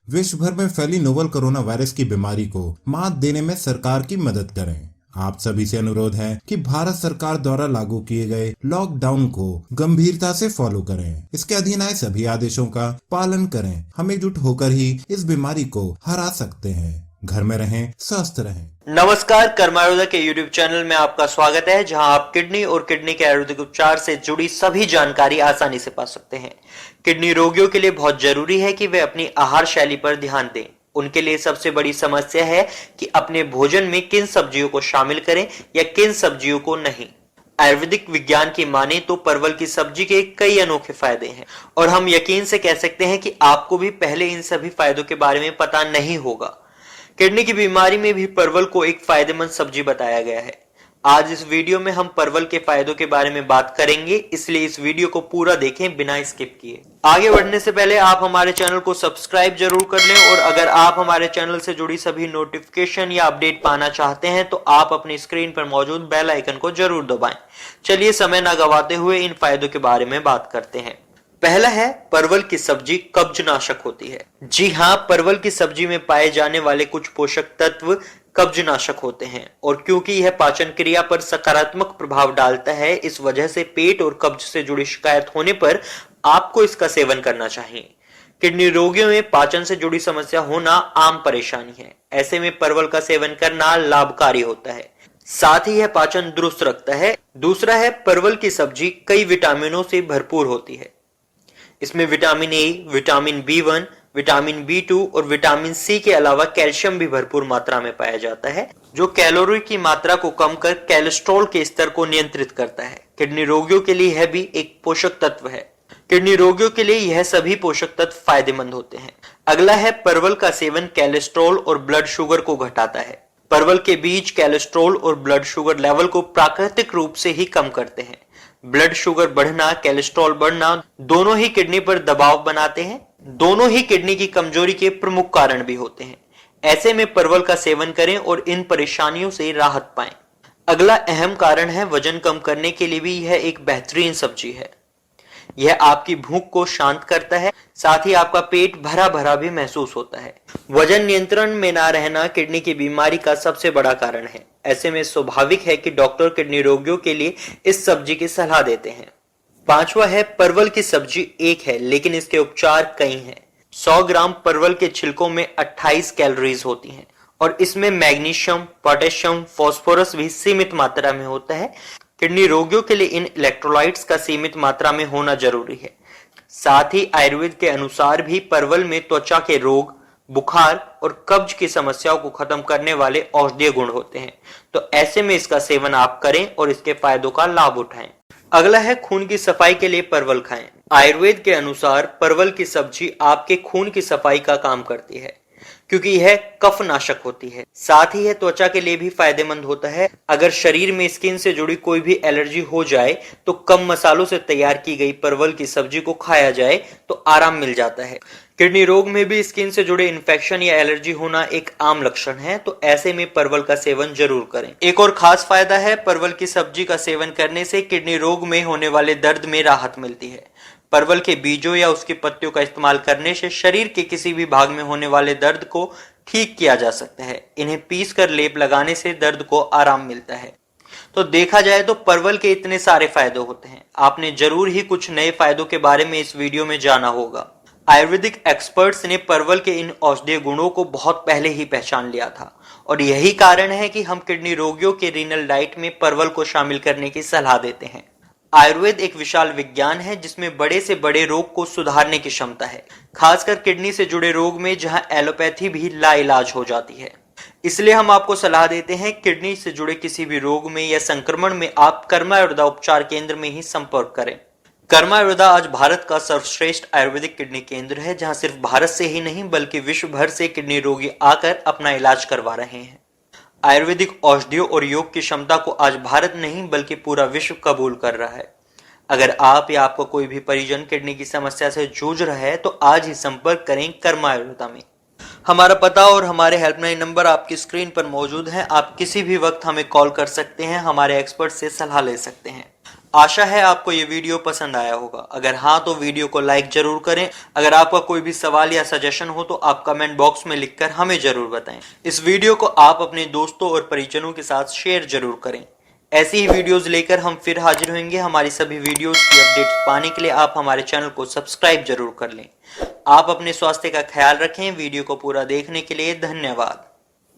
विश्व भर में फैली नोवल कोरोना वायरस की बीमारी को मात देने में सरकार की मदद करें। आप सभी से अनुरोध है कि भारत सरकार द्वारा लागू किए गए लॉकडाउन को गंभीरता से फॉलो करें। इसके अधीन आए सभी आदेशों का पालन करें। हम एकजुट होकर ही इस बीमारी को हरा सकते हैं। घर में रहें, स्वस्थ रहें। नमस्कार, कर्मायुर्वेदा के YouTube चैनल में आपका स्वागत है, जहां आप किडनी और किडनी के आयुर्वेदिक उपचार से जुड़ी सभी जानकारी आसानी से पा सकते हैं। किडनी रोगियों के लिए बहुत जरूरी है कि वे अपनी आहार शैली पर ध्यान दें। उनके लिए सबसे बड़ी समस्या है कि अपने भोजन में किन सब्जियों को शामिल करें या किन सब्जियों को नहीं। आयुर्वेदिक विज्ञान की माने तो परवल की सब्जी के कई अनोखे फायदे हैं और हम यकीन से कह सकते हैं कि आपको भी पहले इन सभी फायदों के बारे में पता नहीं होगा। किडनी की बीमारी में भी परवल को एक फायदेमंद सब्जी बताया गया है। आज इस वीडियो में हम परवल के फायदों के बारे में बात करेंगे, इसलिए इस वीडियो को पूरा देखें बिना स्किप किए। आगे बढ़ने से पहले आप हमारे चैनल को सब्सक्राइब जरूर कर लें और अगर आप हमारे चैनल से जुड़ी सभी नोटिफिकेशन या अपडेट पाना चाहते हैं तो आप अपनी स्क्रीन पर मौजूद बेल आइकन को जरूर दबाएं। चलिए समय न गवाते हुए इन फायदों के बारे में बात करते हैं। पहला है, परवल की सब्जी कब्जनाशक होती है। जी हाँ, परवल की सब्जी में पाए जाने वाले कुछ पोषक तत्व कब्जनाशक होते हैं और क्योंकि यह पाचन क्रिया पर सकारात्मक प्रभाव डालता है, इस वजह से पेट और कब्ज से जुड़ी शिकायत होने पर आपको इसका सेवन करना चाहिए। किडनी रोगियों में पाचन से जुड़ी समस्या होना आम परेशानी है। ऐसे में परवल का सेवन करना लाभकारी होता है, साथ ही यह पाचन दुरुस्त रखता है। दूसरा है, परवल की सब्जी कई विटामिनों से भरपूर होती है। इसमें vitamin A, vitamin B one, vitamin B two और विटामिन सी के अलावा कैल्शियम भी भरपूर मात्रा में पाया जाता है, जो कैलोरी की मात्रा को कम कर कोलेस्ट्रॉल के स्तर को नियंत्रित करता है। किडनी रोगियों के लिए यह भी एक पोषक तत्व है। किडनी रोगियों के लिए यह सभी पोषक तत्व फायदेमंद होते हैं। अगला है, परवल का सेवन कोलेस्ट्रॉल और ब्लड शुगर को घटाता है। परवल के बीज कोलेस्ट्रॉल और ब्लड शुगर लेवल को प्राकृतिक रूप से ही कम करते हैं। ब्लड शुगर बढ़ना, कोलेस्ट्रॉल बढ़ना दोनों ही किडनी पर दबाव बनाते हैं। दोनों ही किडनी की कमजोरी के प्रमुख कारण भी होते हैं। ऐसे में परवल का सेवन करें और इन परेशानियों से राहत पाएं। अगला अहम कारण है, वजन कम करने के लिए भी यह एक बेहतरीन सब्जी है। यह आपकी भूख को शांत करता है, साथ ही आपका पेट भरा भरा भी महसूस होता है। वजन नियंत्रण में ना रहना किडनी की बीमारी का सबसे बड़ा कारण है। ऐसे में स्वाभाविक है कि डॉक्टर किडनी रोगियों के लिए इस सब्जी की सलाह देते हैं। पांचवा है, परवल की सब्जी एक है लेकिन इसके उपचार कई हैं। 100 ग्राम परवल के छिलकों में 28 कैलोरीज होती हैं और इसमें मैग्नीशियम, पोटेशियम, फास्फोरस भी सीमित मात्रा में होता है। किडनी रोगियों के लिए इन इलेक्ट्रोलाइट्स का सीमित मात्रा में होना जरूरी है। साथ ही आयुर्वेद के अनुसार भी परवल में त्वचा के रोग, बुखार और कब्ज की समस्याओं को खत्म करने वाले औषधीय गुण होते हैं, तो ऐसे में इसका सेवन आप करें और इसके फायदों का लाभ उठाएं। अगला है, खून की सफाई के लिए परवल खाएं। आयुर्वेद के अनुसार परवल की सब्जी आपके खून की सफाई का काम करती है, क्योंकि यह कफ नाशक होती है। साथ ही यह त्वचा के लिए भी फायदेमंद होता है। अगर शरीर में स्किन से जुड़ी कोई भी एलर्जी हो जाए तो कम मसालों से तैयार की गई परवल की सब्जी को खाया जाए तो आराम मिल जाता है। किडनी रोग में भी स्किन से जुड़े इन्फेक्शन या एलर्जी होना एक आम लक्षण है, तो ऐसे में परवल का सेवन जरूर करें। एक और खास फायदा है, परवल की सब्जी का सेवन करने से किडनी रोग में होने वाले दर्द में राहत मिलती है। परवल के बीजों या उसकी पत्तियों का इस्तेमाल करने से शरीर के किसी भी भाग में होने वाले दर्द को ठीक किया जा सकता है। इन्हें पीस कर लेप लगाने से दर्द को आराम मिलता है। तो देखा जाए तो परवल के इतने सारे फायदे होते हैं, आपने जरूर ही कुछ नए फायदों के बारे में इस वीडियो में जाना होगा। आयुर्वेदिक एक्सपर्ट्स ने परवल के इन औषधीय गुणों को बहुत पहले ही पहचान लिया था और यही कारण है कि हम किडनी रोगियों के रीनल डाइट में परवल को शामिल करने की सलाह देते हैं। आयुर्वेद एक विशाल विज्ञान है जिसमें बड़े से बड़े रोग को सुधारने की क्षमता है, खासकर किडनी से जुड़े रोग में जहां एलोपैथी भी लाइलाज हो जाती है। इसलिए हम आपको सलाह देते हैं, किडनी से जुड़े किसी भी रोग में या संक्रमण में आप कर्मायुर्वेदा उपचार केंद्र में ही संपर्क करें। कर्मायुर्वेदा आज भारत का सर्वश्रेष्ठ आयुर्वेदिक किडनी केंद्र है, जहां सिर्फ भारत से ही नहीं बल्कि विश्व भर से किडनी रोगी आकर अपना इलाज करवा रहे हैं। आयुर्वेदिक औषधियों और योग की क्षमता को आज भारत नहीं बल्कि पूरा विश्व कबूल कर रहा है। अगर आप या आपका कोई भी परिजन किडनी की समस्या से जूझ रहा है तो आज ही संपर्क करें कर्मायुर्वेदा में। हमारा पता और हमारे हेल्पलाइन नंबर आपकी स्क्रीन पर मौजूद है। आप किसी भी वक्त हमें कॉल कर सकते हैं, हमारे एक्सपर्ट से सलाह ले सकते हैं। आशा है आपको ये वीडियो पसंद आया होगा। अगर हाँ तो वीडियो को लाइक जरूर करें। अगर आपका कोई भी सवाल या सजेशन हो तो आप कमेंट बॉक्स में लिखकर हमें जरूर बताएं। इस वीडियो को आप अपने दोस्तों और परिजनों के साथ शेयर जरूर करें। ऐसी ही वीडियोस लेकर हम फिर हाजिर होंगे। हमारी सभी वीडियोस की अपडेट्स पाने के लिए आप हमारे चैनल को सब्सक्राइब जरूर कर लें। आप अपने स्वास्थ्य का ख्याल रखें। वीडियो को पूरा देखने के लिए धन्यवाद।